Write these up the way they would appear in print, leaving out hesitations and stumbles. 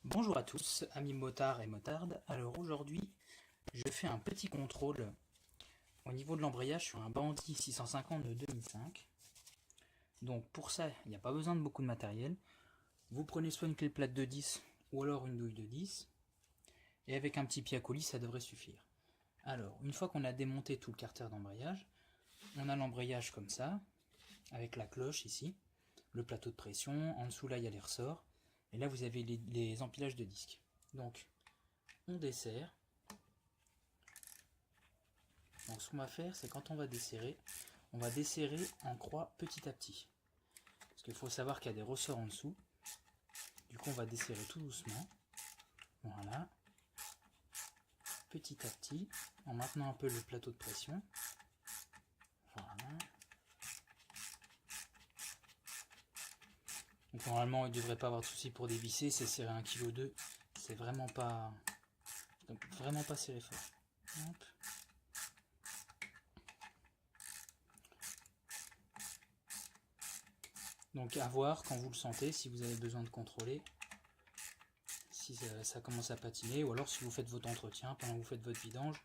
Bonjour à tous, amis motards et motardes. Alors aujourd'hui, je fais un petit contrôle au niveau de l'embrayage sur un Bandit 650 de 2005. Donc pour ça, il n'y a pas besoin de beaucoup de matériel. Vous prenez soit une clé plate de 10 ou alors une douille de 10. Et avec un petit pied à colis, ça devrait suffire. Alors, une fois qu'on a démonté tout le carter d'embrayage, on a l'embrayage comme ça, avec la cloche ici, le plateau de pression, en dessous là il y a les ressorts, et là vous avez les empilages de disques. Donc, on desserre. Donc ce qu'on va faire, c'est quand on va desserrer en croix petit à petit. Parce qu'il faut savoir qu'il y a des ressorts en dessous. Du coup, on va desserrer tout doucement. Voilà. Petit à petit, en maintenant un peu le plateau de pression. Voilà. Donc normalement, il ne devrait pas avoir de souci pour dévisser. C'est serré 1,2 kg. C'est vraiment pas serré fort. Hop. Donc à voir quand vous le sentez, si vous avez besoin de contrôler, si ça commence à patiner, ou alors si vous faites votre entretien, pendant que vous faites votre vidange,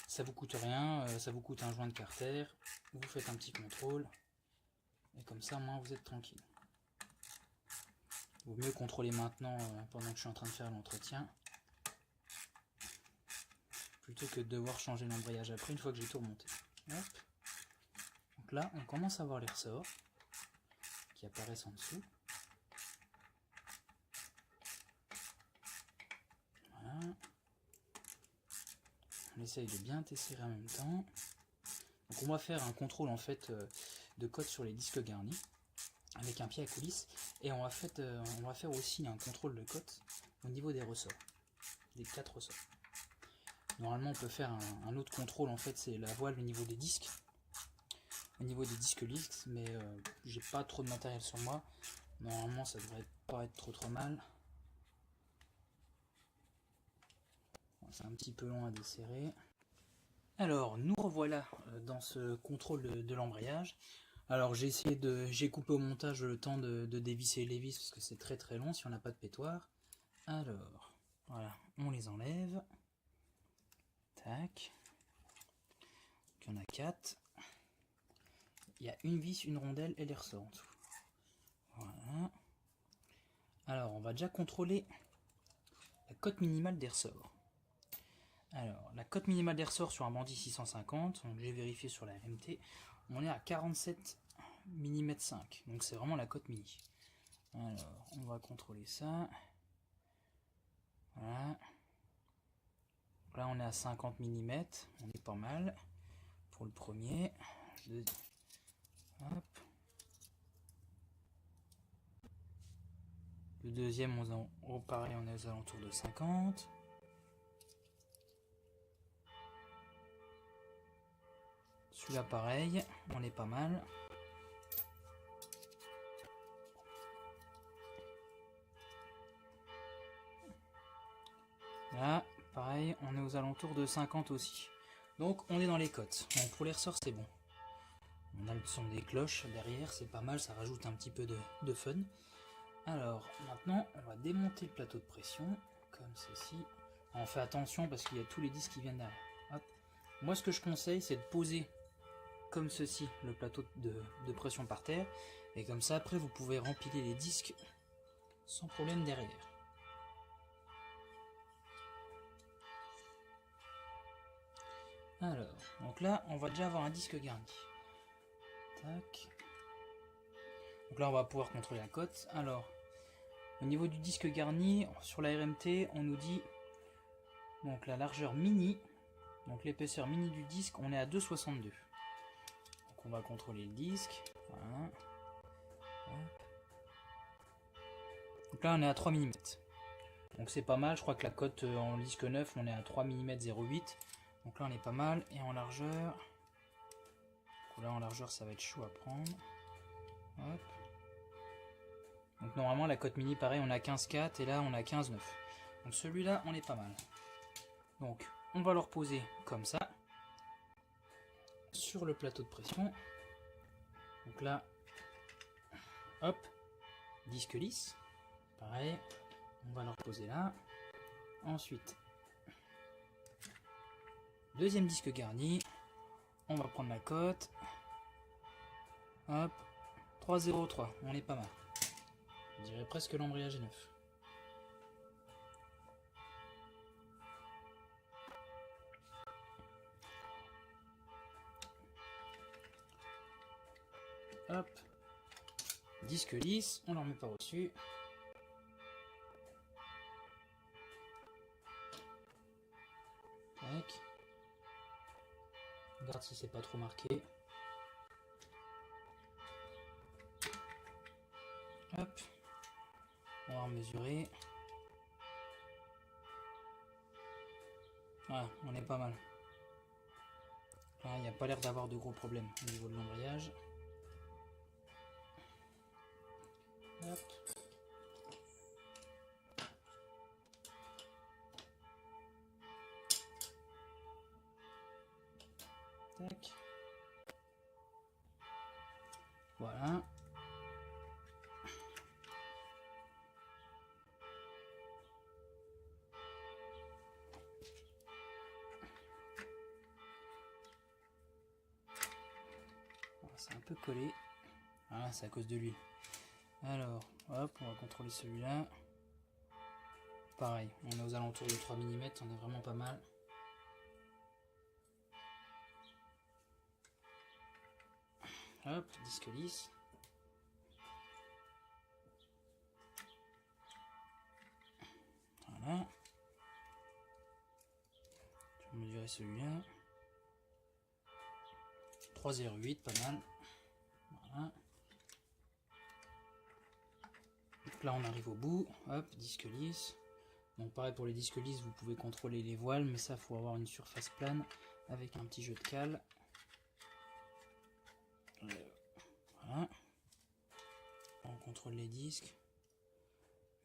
ça vous coûte rien, ça vous coûte un joint de carter, vous faites un petit contrôle, et comme ça, au moins vous êtes tranquille. Il vaut mieux contrôler maintenant, pendant que je suis en train de faire l'entretien, plutôt que de devoir changer l'embrayage après, une fois que j'ai tout remonté. Hop. Donc là, on commence à voir les ressorts qui apparaissent en dessous. Voilà. On essaye de bien tesser en même temps. Donc on va faire un contrôle en fait de cote sur les disques garnis avec un pied à coulisse, et on va faire aussi un contrôle de cote au niveau des ressorts, des 4 ressorts. Normalement on peut faire un autre contrôle, en fait c'est la voile au niveau des disques lisses, mais j'ai pas trop de matériel sur moi. Normalement ça devrait pas être trop mal. C'est un petit peu long à desserrer. Alors nous revoilà dans ce contrôle de l'embrayage. Alors j'ai coupé au montage le temps de dévisser les vis parce que c'est très long si on n'a pas de pétoir. Alors voilà, on les enlève. Tac. Donc il y en a 4. Il y a une vis, une rondelle et les ressorts en dessous. Voilà. Alors on va déjà contrôler la cote minimale des ressorts. Alors, la cote minimale des ressorts sur un Bandit 650, donc j'ai vérifié sur la RMT, on est à 47 mm 5, donc c'est vraiment la cote mini. Alors, on va contrôler ça. Voilà. Là, on est à 50 mm, on est pas mal pour le premier. Hop. Le deuxième, pareil, on est aux alentours de 50. Celui-là pareil, on est pas mal. Là, pareil, on est aux alentours de 50 aussi. Donc on est dans les cotes. Donc pour les ressorts c'est bon. On a le son des cloches derrière, c'est pas mal, ça rajoute un petit peu de fun. Alors maintenant on va démonter le plateau de pression, comme ceci. On fait attention parce qu'il y a tous les disques qui viennent derrière. Hop. Moi ce que je conseille c'est de poser comme ceci le plateau de pression par terre, et comme ça après vous pouvez rempiler les disques sans problème derrière. Alors, donc là on va déjà avoir un disque garni. Tac. Donc là on va pouvoir contrôler la cote. Alors, au niveau du disque garni, sur la RMT on nous dit donc la largeur mini, donc l'épaisseur mini du disque, on est à 2,62. Donc on va contrôler le disque. Voilà. Donc là on est à 3 mm. Donc c'est pas mal, je crois que la cote en disque neuf on est à 3 mm 0,8. Donc là on est pas mal. Et en largeur, donc là en largeur ça va être chaud à prendre. Hop. Donc normalement la cote mini pareil on a 15,4 et là on a 15,9. Donc celui-là on est pas mal. Donc on va le reposer comme ça sur le plateau de pression. Donc là, hop, disque lisse, pareil. On va le reposer là. Ensuite, deuxième disque garni. On va prendre la cote. Hop. 3,03. On est pas mal. Je dirais presque l'embrayage est neuf. Hop. Disque lisse. On ne le remet pas au-dessus. Tac. Regarde si c'est pas trop marqué. Hop. On va mesurer. Voilà, on est pas mal. Là, il n'y a pas l'air d'avoir de gros problèmes au niveau de l'embrayage. Hop. Tac. Voilà. C'est un peu collé. Ah, c'est à cause de l'huile. Alors, hop, on va contrôler celui-là. Pareil, on est aux alentours de 3 mm, on est vraiment pas mal. Hop, disque lisse. Voilà. Je vais mesurer celui-là. 3,08, pas mal. Voilà. Donc là on arrive au bout. Hop, disque lisse. Donc pareil pour les disques lisses, vous pouvez contrôler les voiles, mais ça faut avoir une surface plane avec un petit jeu de cale. Voilà. On contrôle les disques.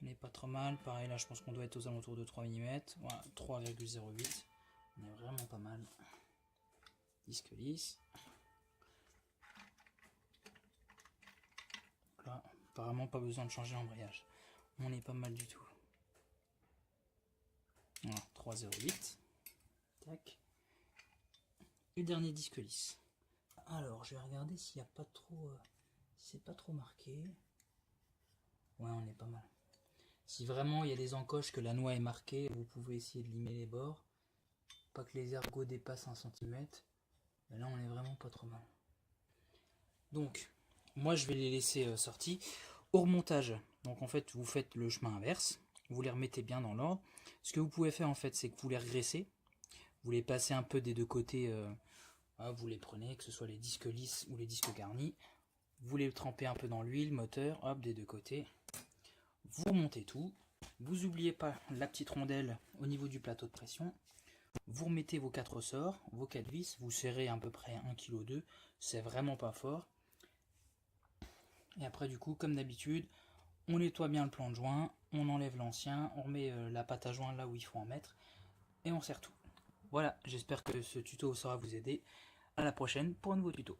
On n'est pas trop mal. Pareil là je pense qu'on doit être aux alentours de 3 mm. Voilà, 3,08. On est vraiment pas mal. Disque lisse. Donc là, apparemment pas besoin de changer l'embrayage. On est pas mal du tout. Voilà, 3,08. Tac. Et le dernier disque lisse. Alors, je vais regarder s'il n'y a pas trop... si c'est pas trop marqué. Ouais, on est pas mal. Si vraiment il y a des encoches que la noix est marquée, vous pouvez essayer de limer les bords. Pas que les ergots dépassent 1 cm. Mais là, on est vraiment pas trop mal. Donc, moi, je vais les laisser sortis. Au remontage, donc en fait, vous faites le chemin inverse. Vous les remettez bien dans l'ordre. Ce que vous pouvez faire, en fait, c'est que vous les regraissez. Vous les passez un peu des deux côtés. Vous les prenez, que ce soit les disques lisses ou les disques garnis. Vous les trempez un peu dans l'huile, moteur, hop, des deux côtés. Vous remontez tout. Vous n'oubliez pas la petite rondelle au niveau du plateau de pression. Vous remettez vos 4 ressorts, vos 4 vis. Vous serrez à peu près 1,2 kg. C'est vraiment pas fort. Et après, du coup, comme d'habitude, on nettoie bien le plan de joint. On enlève l'ancien. On remet la pâte à joint là où il faut en mettre. Et on serre tout. Voilà, j'espère que ce tuto saura vous aider. À la prochaine pour un nouveau tuto.